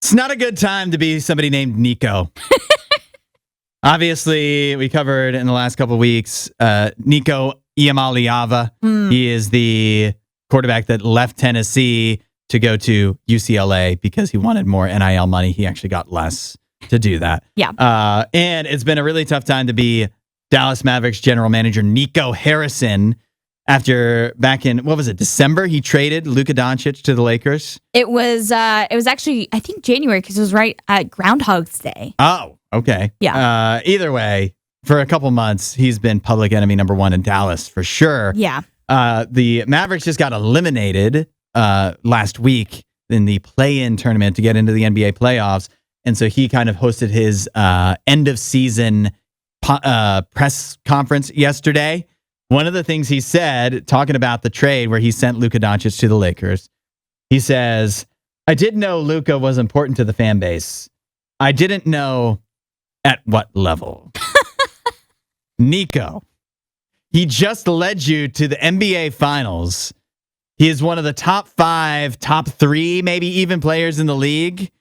It's not a good time to be somebody named Nico. Obviously, we covered in the last couple of weeks, Nico Iamaleava. He is the quarterback that left Tennessee to go to UCLA because he wanted more NIL money. He actually got less to do that. Yeah. And it's been a really tough time to be Dallas Mavericks general manager Nico Harrison. After back in, what was it, December, he traded Luka Doncic to the Lakers. It was actually, I think, January, because it was right at Groundhog's Day. Oh, okay. Yeah. Either way, for a couple months, he's been public enemy number one in Dallas for sure. Yeah. The Mavericks just got eliminated last week in the play-in tournament to get into the NBA playoffs. And so he kind of hosted his end-of-season press conference yesterday. One of the things he said, talking about the trade where he sent Luka Doncic to the Lakers, he says, I did know Luka was important to the fan base. I didn't know at what level. Nico, he just led you to the NBA Finals. He is one of the top 5, top 3, maybe even players in the league.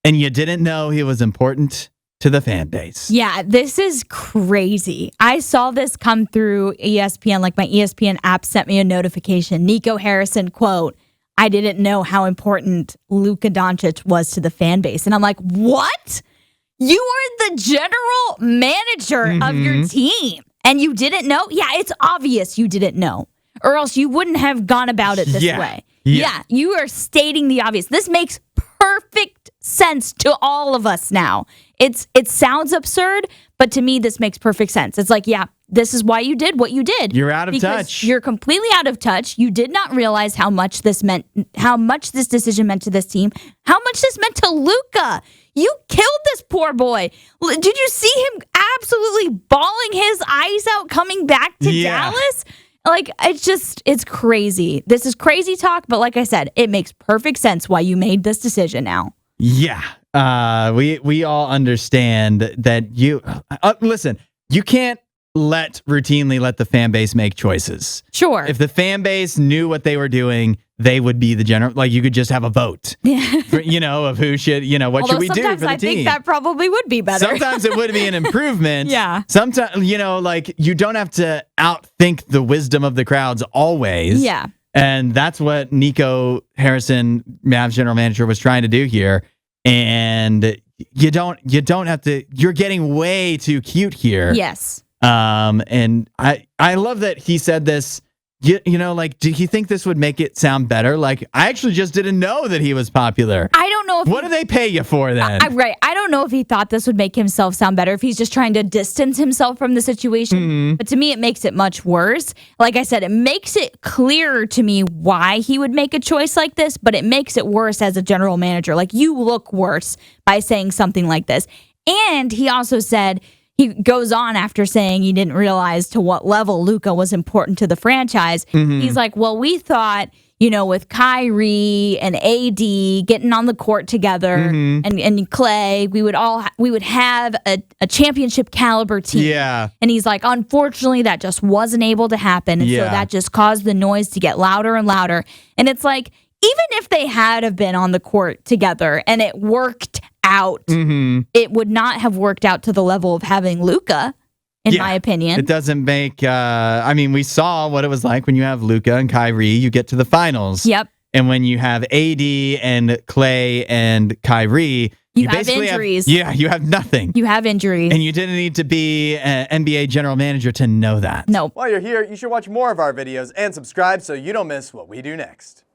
And you didn't know he was important to the fan base. Yeah, this is crazy. I saw this come through ESPN, like my ESPN app sent me a notification. Nico Harrison, quote, I didn't know how important Luka Doncic was to the fan base. And I'm like, what? You are the general manager of your team and you didn't know? Yeah, it's obvious you didn't know, or else you wouldn't have gone about it this way. Yeah, you are stating the obvious. This makes perfect sense to all of us now. It sounds absurd, but to me, this makes perfect sense. It's like, yeah, this is why you did what you did. You're out of touch. You're completely out of touch. You did not realize how much this decision meant to this team, how much this meant to Luka. You killed this poor boy. Did you see him absolutely bawling his eyes out coming back to Dallas? Like, it's crazy. This is crazy talk, but like I said, it makes perfect sense why you made this decision now. Yeah. We all understand that you... listen, you can't routinely let the fan base make choices. Sure. If the fan base knew what they were doing, they would be the general... Like, you could just have a vote, of who should, what should we do for the team? Sometimes I think that probably would be better. Sometimes it would be an improvement. Yeah. Sometimes, you don't have to outthink the wisdom of the crowds always. Yeah. And that's what Nico Harrison, Mavs general manager, was trying to do here. And you don't have to... You're getting way too cute here. Yes. And I love that he said this. Did he think this would make it sound better? Like, I actually just didn't know that he was popular. I don't know if... What do they pay you for then? Right. I don't know if he thought this would make himself sound better, if he's just trying to distance himself from the situation. But to me, it makes it much worse. Like I said, it makes it clearer to me why he would make a choice like this, but it makes it worse as a general manager. Like, you look worse by saying something like this. And he also said... He goes on after saying he didn't realize to what level Luka was important to the franchise. He's like, well, we thought, with Kyrie and AD getting on the court together and Clay, we would have a championship caliber team. Yeah. And he's like, unfortunately, that just wasn't able to happen. And so that just caused the noise to get louder and louder. And it's like, even if they had have been on the court together and it worked out, it would not have worked out to the level of having Luka, in my opinion. It doesn't make... we saw what it was like when you have Luka and Kyrie, you get to the finals. Yep. And when you have AD and Clay and Kyrie... You have injuries. You have nothing. You have injuries. And you didn't need to be an NBA general manager to know that. No. While you're here, you should watch more of our videos and subscribe so you don't miss what we do next.